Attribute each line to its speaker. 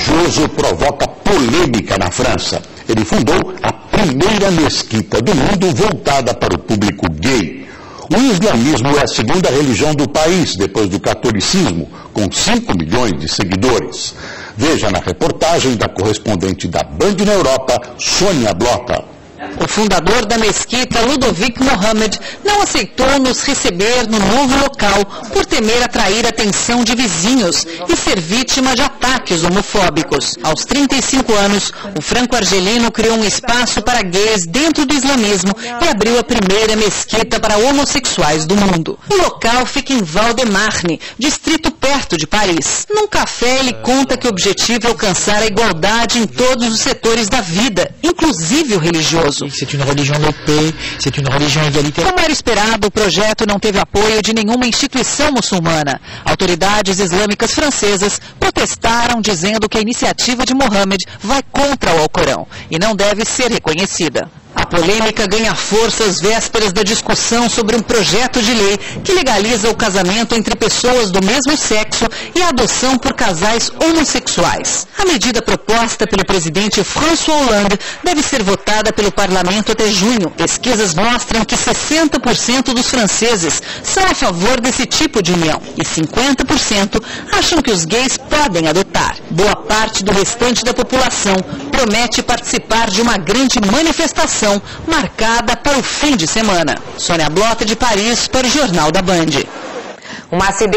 Speaker 1: religioso provoca polêmica na França. Ele fundou a primeira mesquita do mundo voltada para o público gay. O islamismo é a segunda religião do país, depois do catolicismo, com 5 milhões de seguidores. Veja na reportagem da correspondente da Band na Europa, Sônia Blota.
Speaker 2: O fundador da mesquita, Ludovic Mohammed, não aceitou nos receber no novo local por temer atrair a atenção de vizinhos e ser vítima de ataques homofóbicos. Aos 35 anos, o franco-argelino criou um espaço para gays dentro do islamismo e abriu a primeira mesquita para homossexuais do mundo. O local fica em Val-de-Marne, distrito perto de Paris. Num café, ele conta que o objetivo é alcançar a igualdade em todos os setores da vida, inclusive o religioso.
Speaker 3: C'est une religion de paix, c'est une religion égalitaire.
Speaker 2: Como era esperado, o projeto não teve apoio de nenhuma instituição muçulmana. Autoridades islâmicas francesas protestaram dizendo que a iniciativa de Mohammed vai contra o Alcorão e não deve ser reconhecida. A polêmica ganha força às vésperas da discussão sobre um projeto de lei que legaliza o casamento entre pessoas do mesmo sexo e a adoção por casais homossexuais. A medida proposta pelo presidente François Hollande deve ser votada pelo parlamento até junho. Pesquisas mostram que 60% dos franceses são a favor desse tipo de união e 50% acham que os gays podem adotar. Boa parte do restante da população promete participar de uma grande manifestação marcada para o fim de semana. Sônia Blota, de Paris, para o Jornal da Band.
Speaker 4: Um acidente